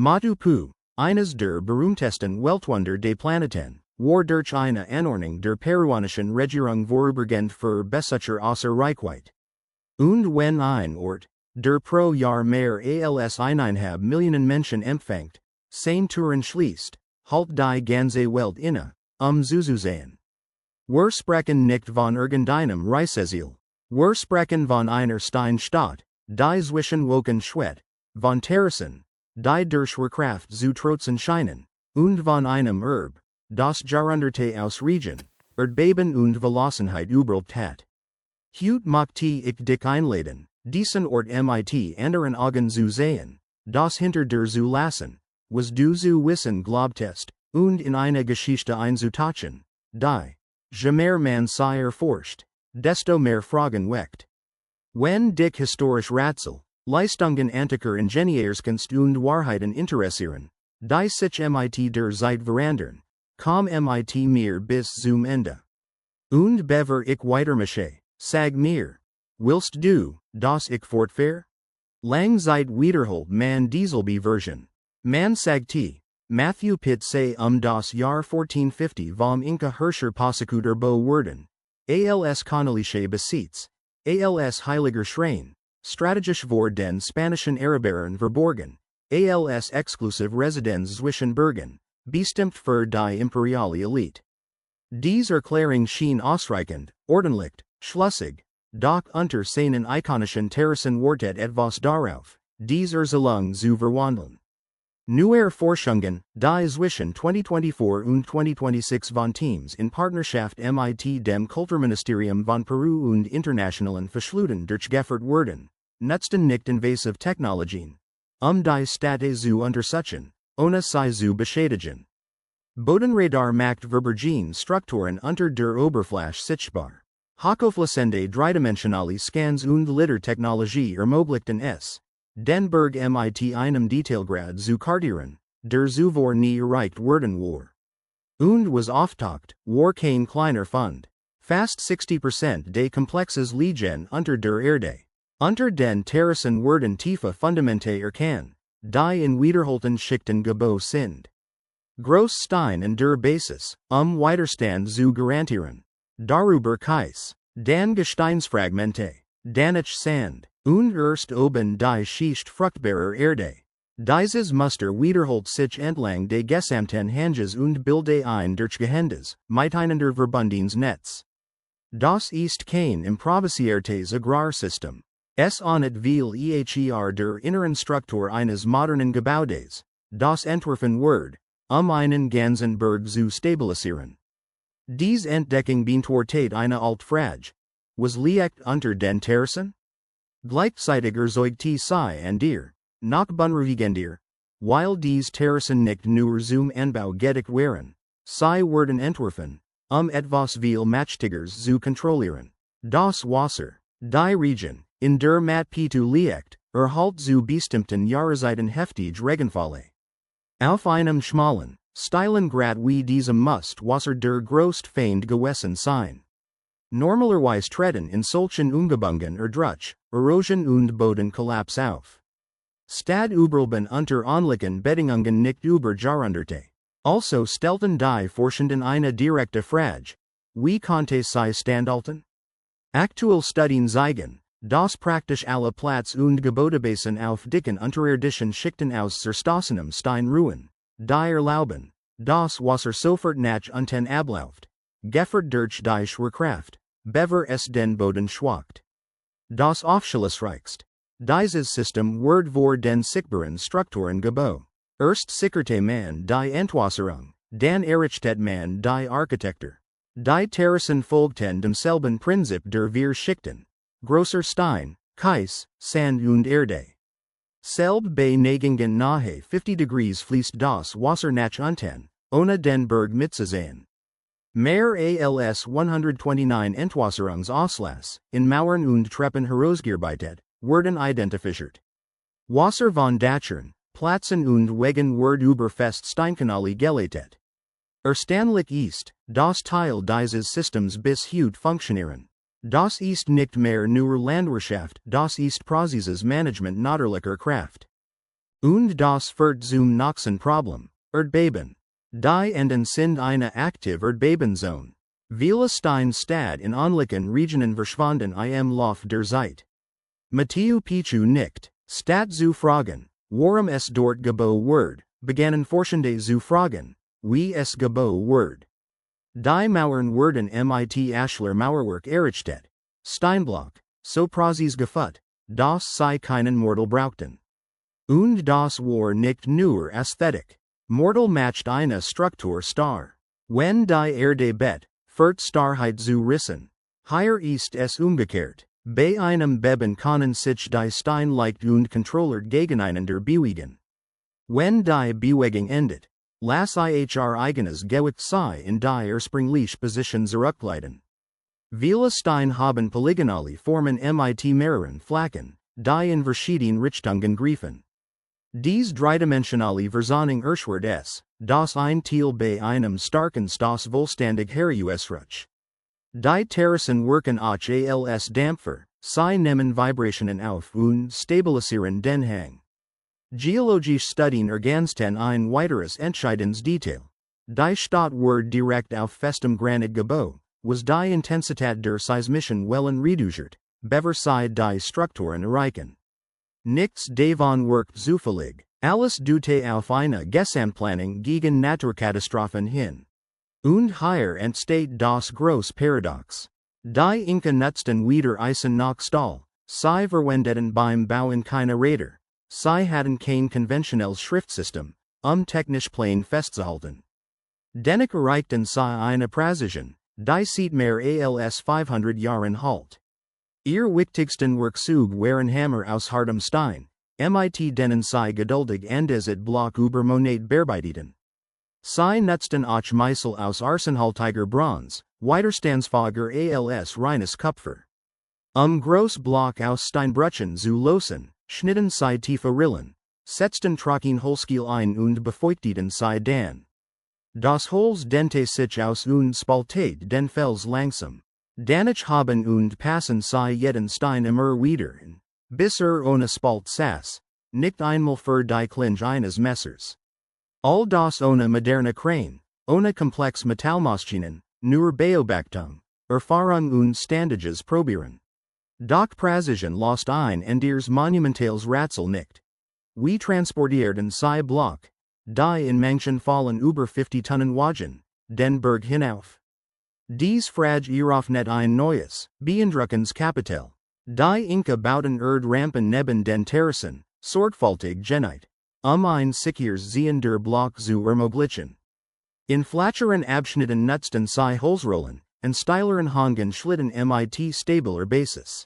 Machu Picchu, eines der berühmtesten Weltwunder des Planeten, war durch eine Anordnung der peruanischen Regierung vorübergehend für Besucher außer Reichweite. Und wenn ein Ort, der pro Jahr mehr als 1,5 Millionen Menschen empfängt, seine Türen schließt, halt die ganze Welt inne, zu sehen. Wir sprechen nicht von irgendeinem Reiseziel. Wir sprechen von einer Steinstadt, die zwischen Wolken schwebt, von Terrassen, die durch Kraft zu trotzen scheinen, und von einem Erbe, das Jahrhunderte aus Regen, Erdbeben und Verlassenheit überlebt hat. Heute möchte ich dich einladen, diesen Ort mit anderen Augen zu sehen, das hinter dir zu lassen, was du zu wissen glaubtest, und in eine Geschichte einzutauchen, die, je mehr man sie erforscht, desto mehr Fragen weckt. Wenn dich historisch Rätsel, Leistungen antiker Ingenieurskunst und Wahrheiten interessieren, die sich mit der Zeit verändern, komm mit mir bis zum Ende. Und bevor ich weitermache, sag mir, willst du, dass ich fortfahre? Lang Zeit wiederholt man dieselbe Version. Man sagte, Matthew Pitt sei das Jahr 1450 vom Inka Herrscher Prosecutor bo werden, als königliche Besitz, als heiliger Schrein, strategisch vor den spanischen Arabern verborgen, als exklusiv Residenz zwischen Bergen, bestimmt für die imperiale Elite. Dies Erklärung schien ausreichend, ordentlich, schlüssig, doch unter seinen ikonischen Terrassen wartet etwas darauf, dies Erzählung zu verwandeln. Neue Forschungen, die zwischen 2024 und 2026 von Teams in Partnerschaft mit dem Kulturministerium von Peru und internationalen Verschlüssen durchgeführt wurden, nutzten nicht invasive Technologien, die Städte zu untersuchen, ohne sie zu beschädigen. Bodenradar macht verborgene Strukturen unter der Oberfläche sichtbar. Hochfließende dreidimensionale Scans und Litter-Technologie ermöglichten es, den Berg mit einem Detailgrad zu kartieren, der zuvor nie erreicht worden war. Und was auftaucht, war kein kleiner Fund. Fast 60% des Komplexes liegen unter der Erde. Unter den Terrassen werden tiefe Fundamente erkannt, die in wiederholten Schichten gebaut sind. Großstein in der Basis, Widerstand zu garantieren. Darüber Kies, dann Gesteinsfragmente, Danich Sand, und erst oben die Schicht fruchtbarer Erde. Dieses Muster wiederholt sich entlang des gesamten Hanges und bildet ein durchgehendes, miteinander verbundenes Netz. Das ist kein improvisiertes Agrarsystem. Es ahnet viel eher der inneren Struktur eines modernen Gebäudes, das entworfen wird, einen ganzen Berg zu stabilisieren. Dies Entdeckung beantwortet eine Altfrage. Was liegt unter den Terrassen? Gleichzeitig erzeugt sie an dir, nach Bunruhigender, weil dies Terrassen nicht nur zum Anbau gedeckt wären, sie wurden entworfen, etwas viel Mächtigeres zu kontrollieren. Das Wasser, die Region, in der Machu Picchu liegt, erhält zu bestimmten Jahreszeiten heftig Regenfälle. Auf einem schmalen, steilen Grat wie diesem muss Wasser der größte Feind gewesen sein. Normalerweise treten in solchen Umgebungen durch Erosion und Bodenkollaps auf. Stad überleben unter ähnlichen Bedingungen nicht über Jahrhunderte. Also stellten die Forschenden eine direkte Frage: Wie konnte sie standhalten? Aktuell Studien zeigen, dass praktisch alle Platz- und Gebäudebasen auf dicken unterirdischen Schichten aus zerstossenem Stein ruhen, die erlauben, dass Wasser sofort nach unten abläuft, geführt durch die Schwerkraft, bevor es den Boden schwagt. Das Aufschlussreichste. Dieses System wird vor den sichtbaren Strukturen gebaut. Erst sicherte man die Entwässerung, dann errichtet man die Architektur. Die Terrassen folgten demselben Prinzip der vier Schichten: großer Stein, Kies, Sand und Erde. Selbst bei Neigungen nahe 50 degrees fließt das Wasser nach unten, ohne den Berg mitzusehen. Mehr als 129 Entwässerungsauslass, in Mauern und Treppen herausgearbeitet, wurden identifiziert. Wasser von Dachern, Plätzen und Wegen wird über Feststeinkanäle geleitet. Erstaunlich ist, dass Teil dieses Systems bis heute funktionieren. Das ist nicht mehr nur Landwirtschaft, das ist Prozesses Management natürlicher Kraft. Und das Furt zum Noxen Problem, Erdbeben. Die Enden sind eine aktive Erdbebenzone. Viele Steinstadt in Anliegen Regionen verschwanden im Lauf der Zeit. Machu Picchu nicht, statt zu fragen, warum es dort gebaut wird, begannen Forschende zu fragen, wie es gebaut wird. Die Mauern wurden mit Ashler Mauerwerk errichtet. Steinblock, so präzise gefügt, dass sie keinen Mortal brauchten. Und das war nicht nur Ästhetik. Mortal macht eine Struktur star. Wenn die Erde bet, wird Starheit zu rissen. Hier ist es umgekehrt. Bei einem Beben können sich die Stein leicht und kontrolliert gegeneinander bewegen. Wenn die Bewegung endet, lass ihr eigenes Gewicht sie in die ursprüngliche Position zurückleiten. Viele Steine haben polygonale Formen mit mehreren Flächen, die in verschiedenen Richtungen greifen. Dies dreidimensionale Verzahnung erschwert es, dass ein Teil bei einem starken Stoß vollständig herausrutscht. Die Terrassen wirken auch als Dampfer, sie nehmen Vibrationen auf und stabilisieren den Hang. Geologisch Studien ergänzten ein weiteres entscheidendes Detail. Die Stadt wird direkt auf festem Granit gebaut, was die Intensität der seismischen Wellen reduziert, bevor sie die Strukturen erreichen. Nichts davon wirkt zufällig, alles deutet auf eine Gesamtplanung gegen Naturkatastrophen hin. Und hier entsteht das große Paradox. Die Inka nutzten wieder Eisen nach Stahl, sie verwendeten beim Bauen keine Räder, sie hatten kein konventionelles Schriftsystem, technisch Pläne festzuhalten. Dennoch erreichten sie eine Präzision, die seit mehr als 500 Jahren halt. Ihr wichtigsten Werkzeug waren Hammer aus hartem Stein, mit denen sie geduldig andesite Block über Monate bearbeiteten. Sie nutzten auch Meißel aus arsenhaltiger Bronze, widerstandsfähiger als reines Kupfer. Großblock aus Steinbrüchen zu losen, schnitten sie tiefe Rillen, setzten trocken Holzkiel ein und befeuchteten sie dann. Das Holz dehnte sich aus und spaltete den Fels langsam. Danach haben und passen sie jeden Stein immer wieder in, bis ohne Spalt saß, nicht einmal für die Klinge eines Messers. All das ohne moderne Crane, ohne komplex Metallmaschinen, nur Beobachtung, Erfahrung und Standards probieren. Doch Präzision lost ein in des monumentales Rätsel nicht. Wie transportierten sie Block, die in manchen Fallen über 50 Tonnen wagen, den Berg hinauf. Dies frage hierauf nicht ein neues, beeindruckendes Kapital. Die Inka bauten Rampen neben den Terrassen, sorgfältig genäht, ein sicheres Ziehen der Block zu ermöglichen. In flatscheren Abschnitten nutzten sie Holzrollen, und steileren Hangen schlitten mit stabiler Basis.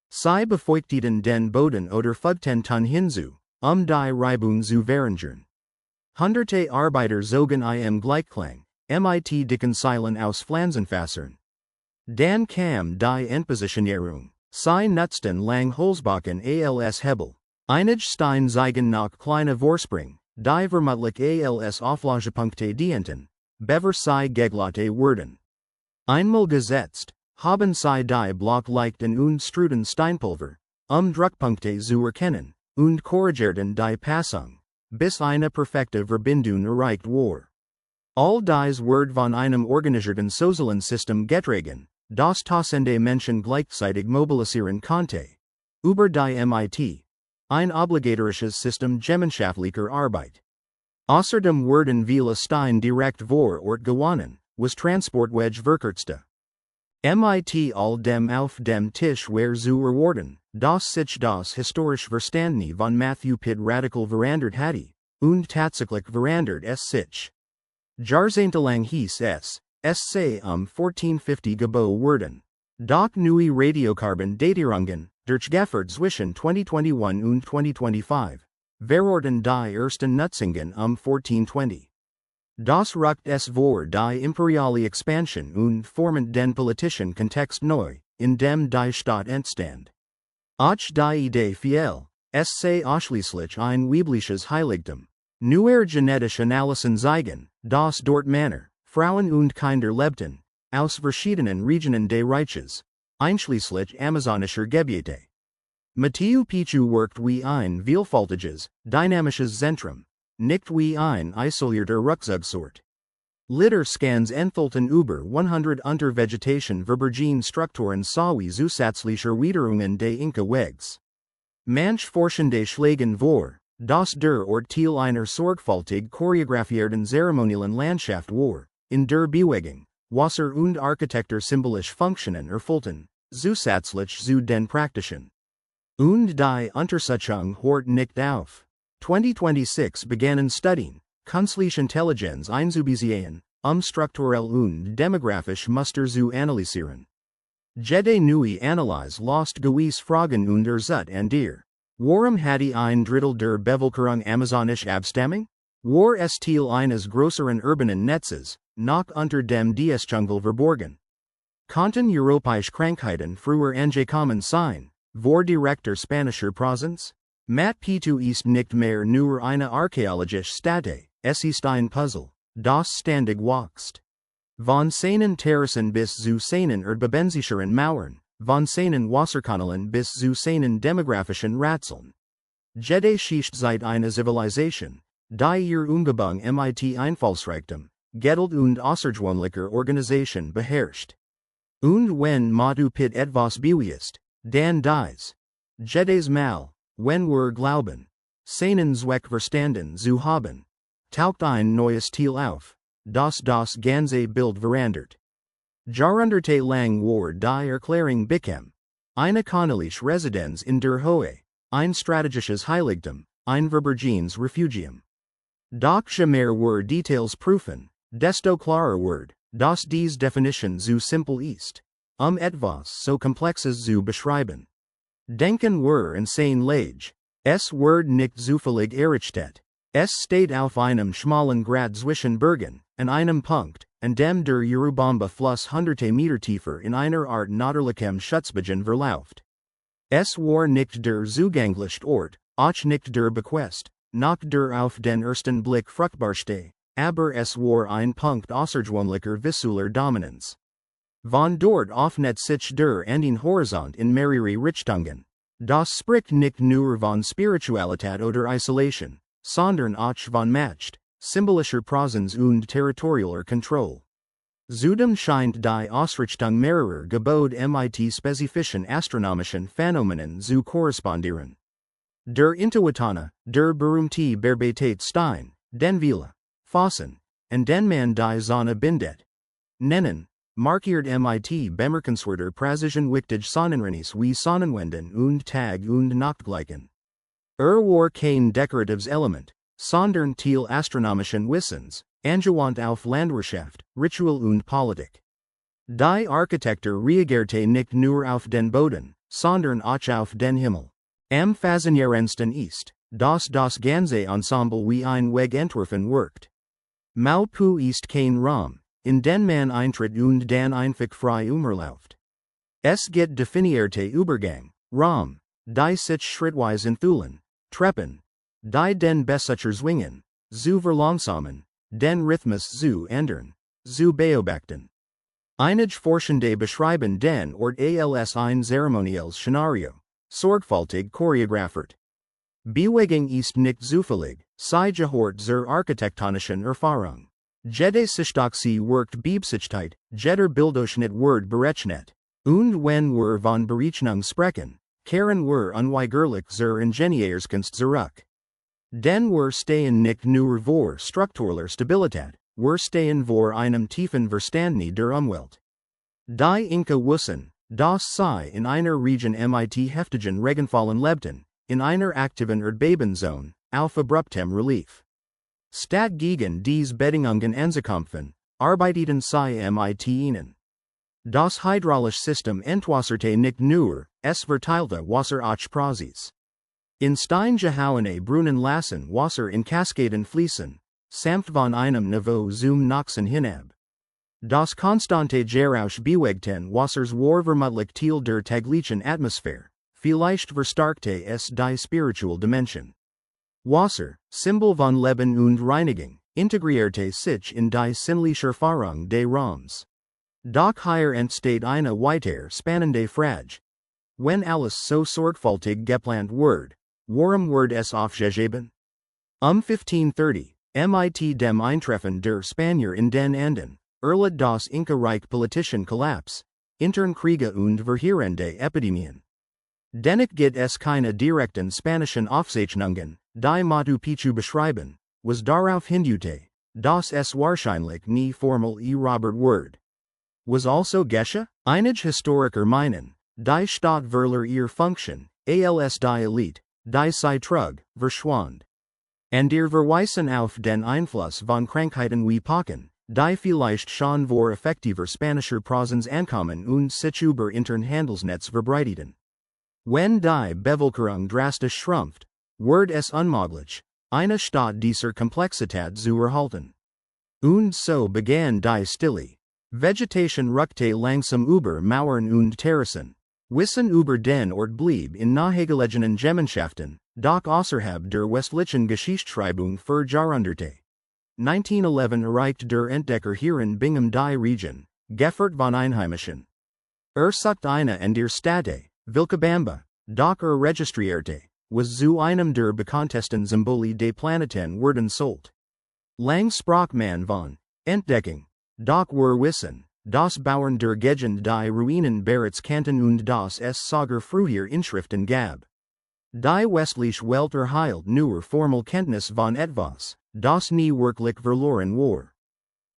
Sie befeuchteten den Boden oder fügten Ton hinzu, die Reibung zu verringern. Hunderte Arbeiter zogen im Gleichklang, mit dicken Seilen aus Flansenfassern. Dann kam die Entpositionierung, sie nutzten lang Holzbacken als Hebel. Einige Steine zeigen nach kleine Vorsprung, die vermutlich als Auflagepunkte dienten, bevor sie geglatte wurden. Einmal gesetzt, haben sie die Block leicht und struden Steinpulver, Druckpunkte zu erkennen, und korrigierten die Passung, bis eine perfekte Verbindung erreicht war. All dies wird von einem organisierten sozialen System getragen, das tausende Menschen gleichzeitig mobilisieren konnte. Über die mit. Ein obligatorisches System gemeinschaftlicher Arbeit. Außerdem wurden viele Steine direkt vor Ort gewonnen, was Transportweg verkürzte. Mit all dem auf dem Tisch war zu erwarten, dass sich das historisch Verstandene von Machu Picchu radikal verandert hatte, und tatsächlich verandert es sich. Jahrzehntelang hieß es, sei 1450 gebaut worden. Doch neue Radiokarbon-Datierungen, durchgeführt zwischen 2021 und 2025, verorten die ersten Nutzungen 1420. Das rückt es vor die imperiale Expansion und formt den politischen Kontext neu, in dem die Stadt entstand. Auch die Idee fiel, es sei ausschließlich ein weibliches Heiligtum. Neuere genetische Analysen zeigen, dass dort Männer, Frauen und Kinder lebten, aus verschiedenen Regionen des Reiches, einschließlich amazonischer Gebiete. Machu Picchu worked wie ein vielfältiges, dynamisches Zentrum, nicht wie ein isolierter Rückzugsort. Litter scans enthalten über 100 unter Vegetation verborgene Strukturen sowie zusätzlicher Wiederungen des Inka Wegs. Manch forschende Schlagen vor, dass der Ort Teil einer sorgfältig choreografierten zeremoniellen Landschaft war, in der Bewegung, Wasser und Architektur symbolisch Funktionen erfüllten, zusätzlich zu den praktischen. Und die Untersuchung hört nicht auf. 2026 begannen Studien, Künstliche Intelligenz einzubeziehen, strukturell und demografisch Muster zu analysieren. Jede neue Analyse lost gewiss Fragen und an dir. Warum hatte ein Drittel der Bevölkerung amazonisch Abstammung? War es Teil eines größeren urbanen Netzes, noch unter dem Dschungel verborgen? Konnten europäische Krankheiten früher angekommen sein, vor direkter spanischer Präsenz? Machu Picchu ist nicht mehr nur eine archäologische Stätte, es ist ein Puzzle, das ständig wächst. Von seinen Terrassen bis zu seinen erdbebensicheren Mauern, von seinen Wasserkanälen bis zu seinen demografischen Rätseln. Jede Schicht seit einer Zivilisation, die ihr Umgebung mit Einfallsreichtum, Geduld und außergewöhnlicher Organisation beherrscht. Und wenn Machu Picchu etwas beweist, dann dies. Jedes Mal, wenn wir glauben, seinen Zweck verstanden zu haben, taucht ein neues Teil auf, das ganze Bild verändert. Jahrhunderte lang war die Erklärung bequem, eine königliche Residenz in der Höhe, ein strategisches Heiligtum, ein verborgenes Refugium. Doch je mehr wir Details prüfen, desto klarer wird, dass dies Definition zu simpel ist, etwas so Komplexes zu beschreiben. Denken wir in sein Lage, es wird nicht zufällig errichtet. Es steht auf einem schmalen Grat zwischen Bergen, an einem Punkt, an dem der Urubamba-Fluss hunderte Meter tiefer in einer Art natürlichem Schutzbecken verläuft. Es war nicht der zugänglichste Ort, auch nicht der bequest, noch der auf den ersten Blick fruchtbarste, aber es war ein Punkt außergewöhnlicher visueller Dominanz. Von dort öffnet sich der an den Horizont in mehrere Richtungen. Das spricht nicht nur von Spiritualität oder Isolation, sondern auch von Macht, symbolischer Präsenz und territorialer Kontrolle. Zudem scheint die Ausrichtung mehrerer Gebäude mit spezifischen astronomischen Phänomenen zu korrespondieren. Der Intuitana, der berühmte Berbetätstein, den Villa, Fossen, an den man die Sonne bindet, nennen, markiert mit bemerkenswerter Präzision wichtig Sonnenrennis wie Sonnenwenden und Tag- und Nachtgleichen. War kein dekoratives Element, sondern Teil astronomischen Wissens, angewandt auf Landwirtschaft, Ritual und Politik. Die Architektur reagierte nicht nur auf den Boden, sondern auch auf den Himmel. Am faszinierendsten ist, dass das ganze Ensemble wie ein Weg entworfen wirkt. Mapu ist kein Raum, in den man eintritt und dann einfach frei umherläuft. Es gibt definierte Übergang, Raum, die sich schrittweise enthüllen, treppen, die den Besucher zwingen, zu verlangsamen, den Rhythmus zu ändern, zu beobachten. Einige Forschende beschreiben den Ort als ein zeremonielles Szenario, sorgfältig choreografiert. Bewegung ist nicht zufällig, sie gehört zur architektonischen Erfahrung. Jede Sichtachse wirkt Beabsichtigt, jeder Bildungsschnitt wird berechnet. Und wenn wir von Berechnung sprechen, kehren wir unweigerlich zur Ingenieurskunst zurück. Denn wir stehen nicht nur vor strukturaler Stabilität, wir stehen vor einem tiefen Verständnis der Umwelt. Die Inka wussten, dass sie in einer Region mit heftigen Regenfällen lebten, in einer aktiven Erdbebenzone, auf abruptem Relief. Statt gegen dies Bedingungen anzukämpfen, arbeiteten sie mit ihnen. Das hydraulische System entwässerte nicht nur, es verteilte Wasser auch Prazis. In steingehauene Brunnen lassen Wasser in Kaskaden fließen, sanft von einem Niveau zum nächsten hinab. Das konstante Geräusch bewegten Wassers war vermutlich Teil der täglichen Atmosphäre, vielleicht verstärkte es die spirituelle Dimension. Wasser, Symbol von Leben und Reinigung, integrierte sich in die sinnliche Erfahrung des Raums. Doch hier entsteht eine weiter spannende Frage. Wenn alles so sorgfältig geplant wird, warum wird es aufgegeben? 1530, mit dem Eintreffen der Spanier in den Anden, erlitt das Inka-Reich politischen Kollaps, interne Kriege und verheerende Epidemien. Dennoch gibt es keine direkten spanischen Aufzeichnungen, die Machu Picchu beschreiben, was darauf hindeutet, dass es wahrscheinlich nie formal erobert wird. Was also geschah? Einige Historiker meinen, die Stadt verlor ihre Funktion, als die Elite, die sie trug, verschwand. Und ihr Verweisen auf den Einfluss von Krankheiten wie Pocken, die vielleicht schon vor effektiver spanischer Präsenz ankommen und sich über intern Handelsnetz verbreiteten. Wenn die Bevölkerung drastisch schrumpft, wird es unmöglich, eine Stadt dieser Komplexität zu erhalten. Und so begann die Stille. Vegetation rückte langsam über Mauern und Terrassen. Wissen über den Ort blieb in nahegelegenen Gemeinschaften, doch außerhalb der westlichen Geschichtsschreibung für Jahrhunderte. 1911 erreichte der Entdecker hier in Bingham die Region, geführt von Einheimischen. Sucht eine in der Städte, Vilcabamba, doch registrierte, was zu einem der bekanntesten Symbole des Planeten worden sollt. Lang sprach man von Entdeckung, doch wissen, das Bauern der Gegend die Ruinen bereits kannten und das es sogar früher Inschriften gab. Die westliche Welt erhielt nur formal Kenntnis von etwas, das nie wirklich verloren war.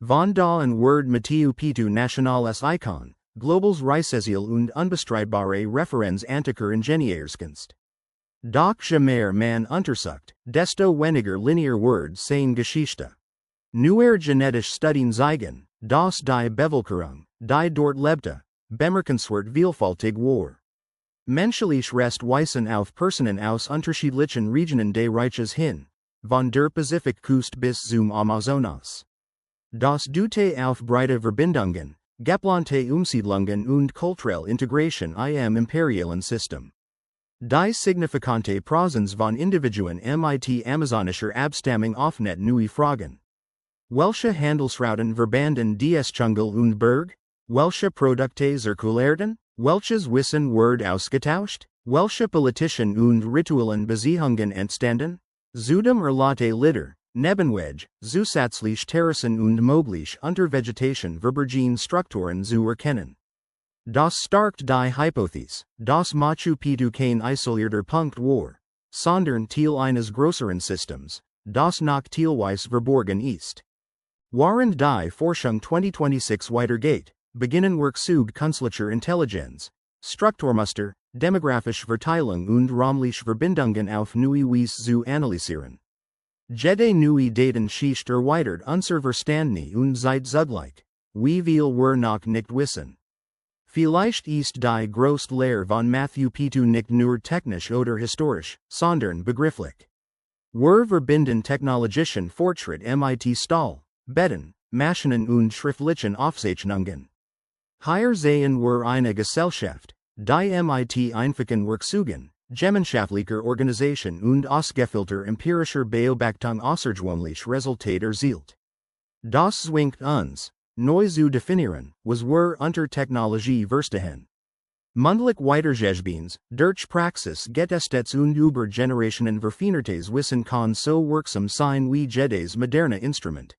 Von da an wird Machu Picchu nationales Icon, globals Reiseziel und unbestreitbare Referenz antiker Ingenieurskunst. Doch je mehr man untersucht, desto weniger linear wird seine Geschichte. Neuere genetische Studien zeigen, dass die Bevölkerung, die dort lebte, bemerkenswert vielfältig war. Menschliche Restweisen auf Personen aus unterschiedlichen Regionen des Reiches hin, von der Pazifikküste bis zum Amazonas. Das deutet auf breite Verbindungen, geplante Umsiedlungen und kulturelle Integration im imperialen System. Die signifikante Präsenz von Individuen mit amazonischer Abstammung öffnet neue Fragen. Welche Handelsrouten verbanden dies Dschungel und Berg? Welche Produkte zirkulierten? Welches Wissen wird ausgetauscht? Welche politischen und rituellen Beziehungen entstanden? Zudem erlaubte Litter, Nebenweg, zusätzlich Terrassen und möglich unter Vegetation verborgene Strukturen zu erkennen. Das stärkt die Hypothese, dass Machu Picchu kein isolierter Punkt war, sondern Teil eines größeren Systems, das noch teilweise verborgen ist. Während die Forschung 2026 weitergeht, beginnen Werkzeuge künstlicher Intelligenz, Strukturmuster, demografische Verteilung und räumliche Verbindungen auf neue Weise zu analysieren. Jede neue Datenschicht erweitert unser Verständnis und seid zugleich, wie viel wir noch nicht wissen. Vielleicht ist die größte Lehre von Machu Picchu nicht nur technisch oder historisch, sondern begrifflich. Wir verbinden technologischen Fortschritt mit Stahl, Betten, Maschinen und schriftlichen Aufzeichnungen. Hier sehen wir eine Gesellschaft, die mit einfachen Werkzeugen, gemeinschaftlicher Organisation und ausgefeilter empirischer Beobachtung außergewöhnlich Resultate erzielt. Das zwingt uns, neu zu definieren, was wir unter Technologie verstehen. Mundlich weitergegebens, durch Praxis geht es stets und über Generationen verfinertes Wissen kann so wirksam sein wie jedes moderne Instrument.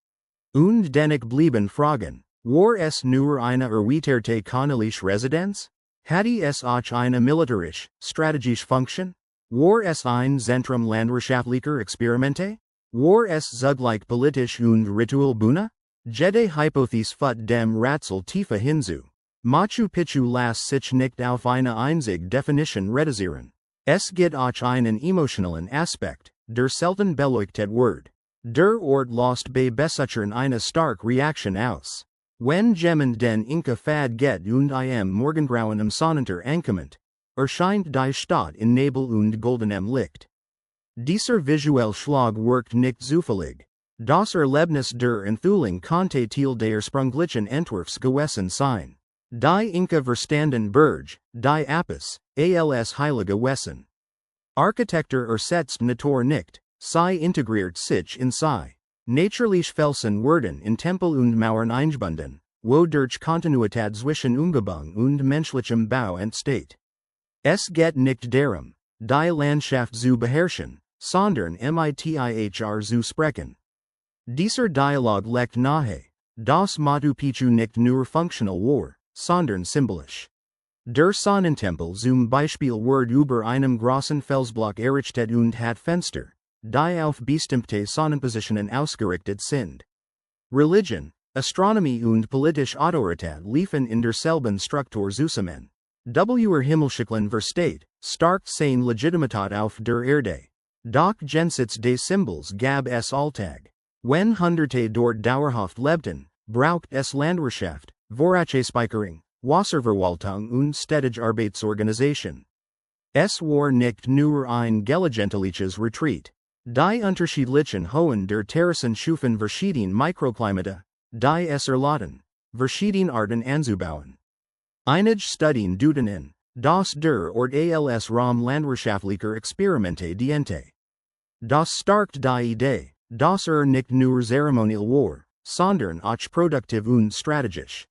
Und dennoch blieben Fragen, war es nur eine erweiterte kanalische Residenz? Hatte es auch eine militärische, strategische Funktion? War es ein Zentrum landwirtschaftlicher Experimente? War es zugleich politisch und ritual Bühne? Jede Hypothese führt dem Rätsel tiefer hinzu. Machu Picchu lässt sich nicht auf eine einzige Definition reduzieren. Es gibt auch einen emotionalen Aspekt, der selten beleuchtet wird. Der Ort lost bei Besuchern eine starke Reaktion aus. Wenn jemand den Inka Pfad geht und Morgengrauen Sonnenter ankommt, erscheint die Stadt in Nebel und goldenem Licht. Dieser visuelle Schlag wirkt nicht zufällig. Das Erlebnis der Enthüllung konnte Teil der sprunglichen Entwurfs gewesen sein. Die Inka verstanden Berg, die Apis, als heilige Wesen. Architektur ersetzt Natur nicht, sie integriert sich in sie. Naturliche Felsen werden in Tempel und Mauern eingebunden, wodurch Kontinuität zwischen Umgebung und menschlichem Bau entsteht. Es geht nicht darum, die Landschaft zu beherrschen, sondern mither zu sprechen. Dieser Dialog legt nahe, dass Machu Picchu nicht nur funktional war, sondern symbolisch. Der Sonnentempel zum Beispiel wird über einem großen Felsblock errichtet und hat Fenster, die auf bestimmte Sonnenpositionen ausgerichtet sind. Religion, Astronomie und politische Autorität liefen in derselben Struktur zusammen. Himmelschicklen versteht, stark seine Legitimität auf der Erde. Doch jenseits des Symbols gab es Alltag. Wenn Hunderte dort dauerhaft lebten, braucht es Landwirtschaft, Vorratsspeicherung, Wasserverwaltung und städtische Arbeitsorganisation. Es war nicht nur ein gelegentliches Retreat. Die unterschiedlichen Höhen der Terrassen schufen verschiedene Mikroklimate, die es erlaubten, verschiedene Arten anzubauen. Einige Studien deuten an, dass der Ort als Raum landwirtschaftlicher Experimente diente. Das stärkt die Idee, dass nicht nur zeremoniell war, sondern auch produktiv und strategisch.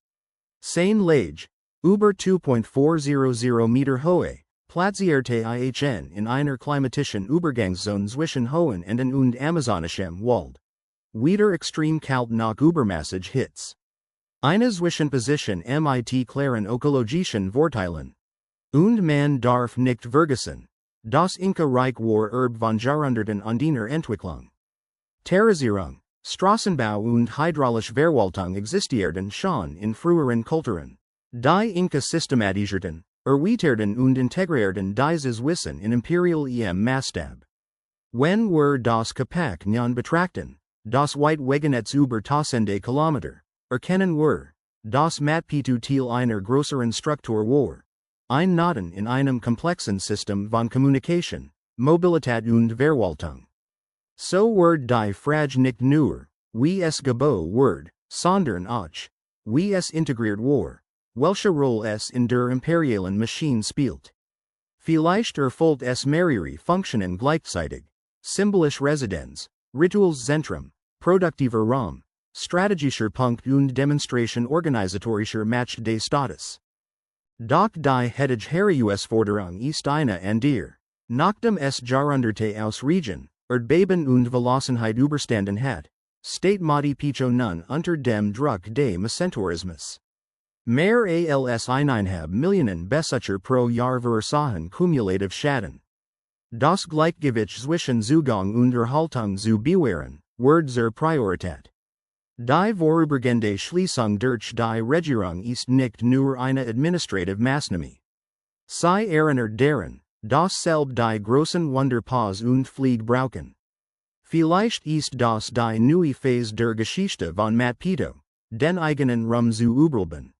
Seine Lage, über 2.400 Meter hohe, platzierte ihn in einer klimatischen Übergangszone zwischen hohen Anden und amazonischem Wald. Wieder extrem kalt nach übermäßig Hitze. Eine Zwischenposition mit klaren ökologischen Vorteilen. Und man darf nicht vergessen, das Inka-Reich war von Jahrhunderten andener Entwicklung. Terrassierung, Straßenbau und hydraulische Verwaltung existierten schon in früheren Kulturen. Die Inka systematisierten, erweiterten und integrierten dieses Wissen in imperial Maßstab. Wenn wir das Gepäck nun betrachten, das weit Wegenetz über tausende Kilometer, erkennen wir, dass Machu Picchu Teil einer größeren Struktur war. Ein Knoten in einem komplexen System von Kommunikation, Mobilität und Verwaltung. So wird die Frage nicht nur, wie es gebaut wird, sondern auch, wie es integriert war, welche Rolle es in der imperialen Maschine spielt. Vielleicht erfüllt es mehrere Funktionen gleichzeitig, symbolisch Residenz, Ritualszentrum, produktiver Raum, strategischer Punkt und Demonstration organisatorischer Macht des Staates. Doch die heutige Herausforderung ist eine andere. Nachdem es Jahrhunderte aus Regen, Erdbeben und Verlassenheit überstanden hat, steht Machu Picchu nun unter dem Druck des Mesenterismus. Mehr als 1,5 Millionen Besucher pro Jahr verursachen kumulativ Schaden. Das Gleichgewicht zwischen Zugang und Erhaltung zu bewahren, wird zur Priorität. Die vorübergehende Schließung durch die Regierung ist nicht nur eine administrative Maßnahme. Sie erinnert daran, dass selbst die großen Wunder Pause und Flieg brauchen. Vielleicht ist das die neue Phase der Geschichte von Machu Picchu, den eigenen Raum zu überleben.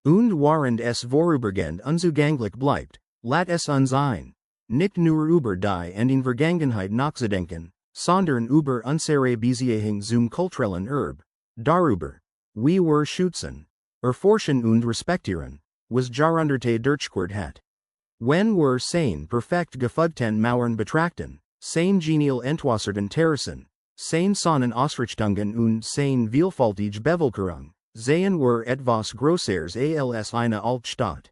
Und während es vorübergehend unzugänglich bleibt, lat es uns ein, nicht nur über die in den Vergangenheit nachzudenken, sondern über unsere Beziehung zum kulturellen Erbe. Darüber, wie wir schützen, erforschen und respektieren, was Jahrhunderte durchquert hat. Wenn wir seine perfekt gefügten Mauern betrachten, seine genial entwässerten Terrassen, seine Sonnenausrichtungen und seine vielfältige Bevölkerung, sehen wir etwas Größeres als eine Altstadt.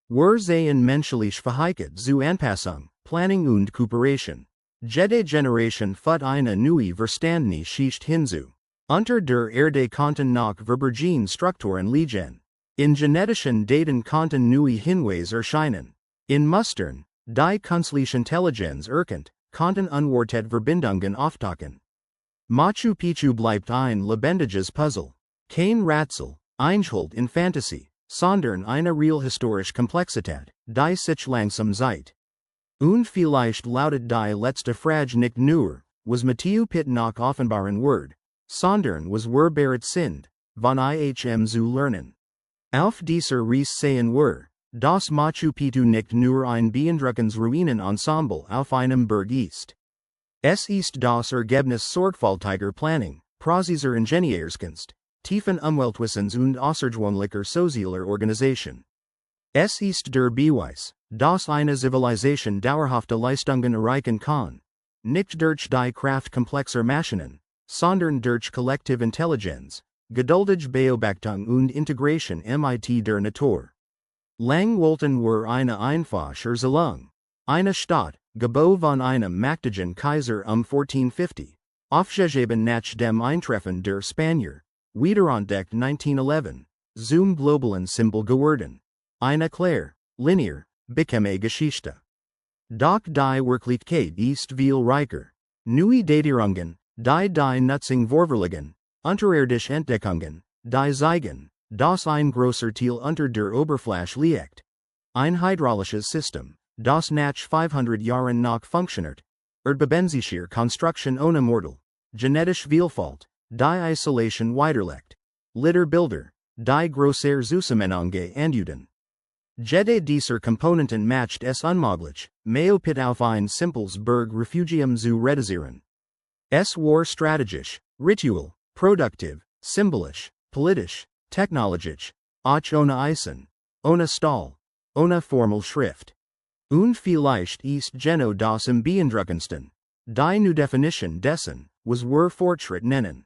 Wir sehen menschliche Fähigkeit zu Anpassung, Planung und Kooperation. Jede Generation fügt eine neue verstandene Schicht hinzu. Unter der Erde konnten nach verborgenen Strukturen liegen. In genetischen Daten konnten neue Hinweise erscheinen. In Mustern, die künstliche Intelligenz erkennt, konnten unerwartete Verbindungen auftauchen. Machu Picchu bleibt ein lebendiges Puzzle. Kein Rätsel, eingeholt in Fantasie, sondern eine real historische Komplexität, die sich langsam zeigt. Und vielleicht lautet die letzte Frage nicht nur, was Machu Picchu noch offenbaren wird, sondern was wir bereit sind, von ihm zu lernen. Auf dieser Reise sehen wir, dass Machu Picchu nicht nur ein beeindruckendes Ruinenensemble auf einem Berg ist. Es ist das Ergebnis sorgfältiger Planung, präziser Ingenieurskunst, tiefen Umweltwissens und außergewöhnlicher sozialer Organisation. Es ist der Beweis, dass eine Zivilisation dauerhafte Leistungen erreichen kann, nicht durch die Kraft komplexer Maschinen, sondern durch kollektive Intelligenz, geduldige Beobachtung und Integration mit der Natur. Lang wollten wir eine einfache Erzählung. Eine Stadt, Gebau von einem mächtigen Kaiser 1450. Aufgegeben nach dem Eintreffen der Spanier. Wiederentdeckt 1911. Zum globalen Symbol geworden. Eine klare, linear, bequeme Geschichte. Doch die Wirklichkeit ist viel reicher. Neue Datierungen, die Nutzung vorverlegen, unterirdische Entdeckungen, die zeigen, dass ein großer Teil unter der Oberfläche liegt. Ein hydraulisches System, das nach 500 Jahren noch funktioniert. Erdbebensische Konstruktion ohne Mortal. Genetische Vielfalt, die Isolation widerlegt. Bilder, die große Zusammenhänge andeuten. Jede dieser Komponenten macht es unmöglich, Maupit auf ein simples Berg Refugium zu reduzieren. Es war strategisch, ritual, produktiv, symbolisch, politisch, technologisch, auch ohne Eisen, ohne Stahl, ohne Formelschrift. Und vielleicht ist Geno das am beeindruckendsten. Die neue Definition dessen, was wir Fortschritt nennen.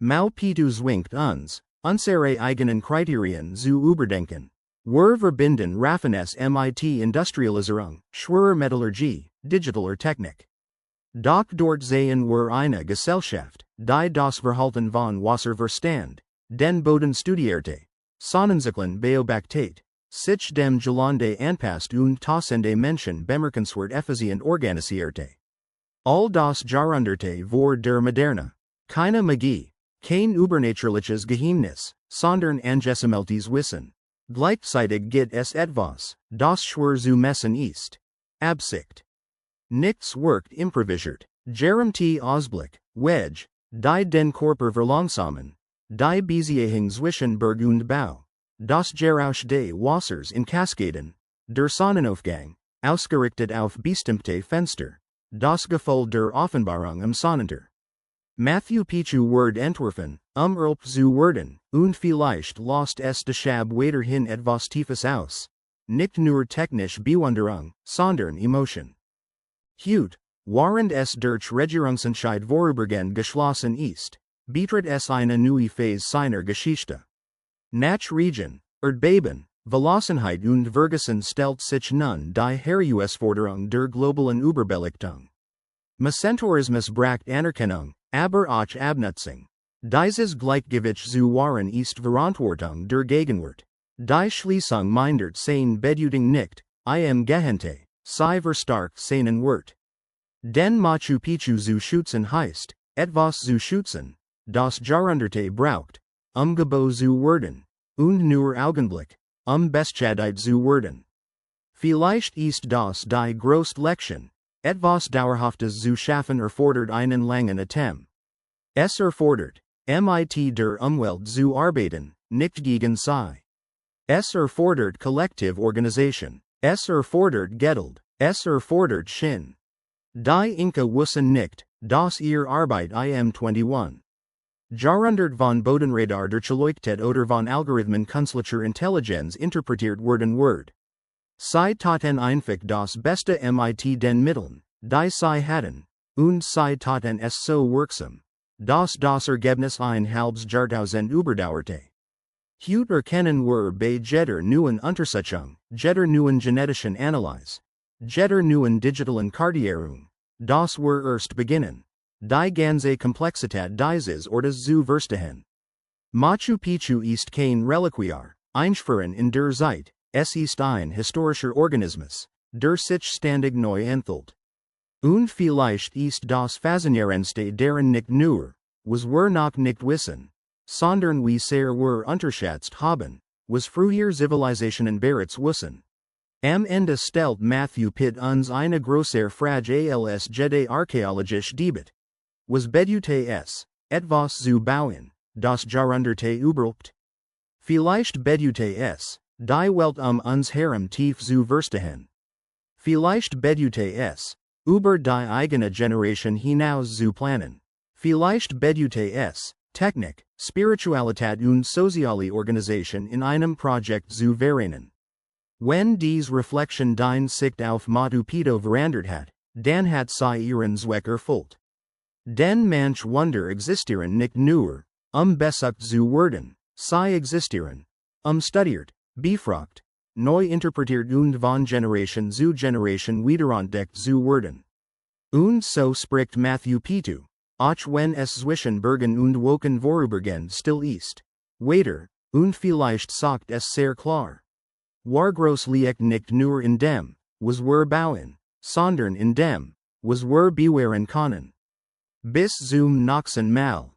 Machu Picchu zwingt uns, unsere eigenen Kriterien zu überdenken. Wir verbinden Raffinesse mit Industrialisierung, schwerer Metallurgie, digitaler Technik. Doch dort sehen wir eine Gesellschaft, die das Verhalten von Wasser verstand, den Boden studierte, Sonnenzyklen beobachtet, sich dem Gelände anpasst und tausende Menschen bemerkenswert effizient organisierte. All das Jahrhunderte vor der Moderne. Keine Magie, kein übernatürliches Geheimnis, sondern angesammeltes Wissen. Gleichzeitig gibt es etwas, das schwer zu messen ist. Absicht. Nichts wirkt improvisiert. Gerumte Ausblick, Wedge, die den Körper verlangsamen, die Beziehung zwischen Berg und Bau, das Geräusch des Wassers in Kaskaden, der Sonnenaufgang, ausgerichtet auf bestimmte Fenster, das Gefühl der Offenbarung am Sonnenunter. Machu Picchu wird entworfen, erlbt zu werden, und vielleicht lässt es deshalb weiterhin etwas Tiefes aus. Nicht nur technisch Bewunderung, sondern Emotion. Heute, während es durch Regierungsentscheid vorübergehend geschlossen ist, betritt es eine neue Phase seiner Geschichte. Nach Region, Erdbeben, Verlassenheit und Vergessen stellt sich nun die Herausforderung der globalen Überbelichtung. Messentourismus braucht Anerkennung, aber auch Abnutzung. Dieses Gleichgewicht zu wahren ist Verantwortung der Gegenwart. Die Schließung mindert sein Bedeutung nicht, im Gegenteil, sie verstärkt seinen Wert. Den Machu Picchu zu schützen heißt, etwas zu schützen, das Jahrhunderte braucht, Gebau zu werden, und nur Augenblick, beschädigt zu werden. Vielleicht ist das die größte Lektion, etwas Dauerhaftes zu schaffen erfordert einen langen Atem. Es erfordert, mit der Umwelt zu arbeiten, nicht gegen sie. Es erfordert Kollektiv Organisation, es erfordert Geld, es erfordert Sinn. Die Inka wussten nicht, dass ihr Arbeit im 21. Jahrhundert von Bodenradar durch Leuchtet oder von Algorithmen künstlicher Intelligenz interpretiert werden wird. Sie taten einfach das Beste mit den Mitteln, die sie hatten, und sie taten es so wirksam, dass das Ergebnis ein halbes Jahrtausend überdauerte. Heute erkennen wir bei jeder neuen Untersuchung, jeder neuen genetischen Analyse, jeder neuen digitalen Kartierung, dass wir erst beginnen, die ganze Komplexität dieses Ortes zu verstehen. Machu Picchu ist kein Reliquiar, einschwören in der Zeit, es ist ein historischer Organismus, der sich ständig neu enthüllt. Und vielleicht ist das Faszinierendste daran nicht nur, was wir noch nicht wissen, sondern wie sehr wir unterschätzt haben, was früher Zivilisationen bereits wussten. Am Ende stellt Machu Picchu uns eine große Frage als jede archäologische Debatte. Was bedeutet es, etwas zu bauen, das Jahrhunderte überlebt? Vielleicht bedeutet es, die Welt uns herum tief zu verstehen. Vielleicht bedeutet es, über die eigene Generation hinaus zu planen. Vielleicht bedeutet es, Technik, Spiritualität und soziale Organisation in einem Projekt zu vereinen. Wenn dies Reflexion deine Sicht auf Machu Picchu verändert hat, dann hat sie ihren Zweck erfüllt. Denn manch Wunder existieren nicht nur, besucht zu werden, sie existieren, studiert, befragt, neu interpretiert und von Generation zu Generation wiederentdeckt zu werden. Und so spricht Machu Picchu, auch wenn es zwischen Bergen und Wolken vorübergehend still ist. Weiter, und vielleicht sagt es sehr klar. War groß liegt nicht nur in dem, was wir bauen, sondern in dem, was wir bewahren können. Bis zum nächsten Mal.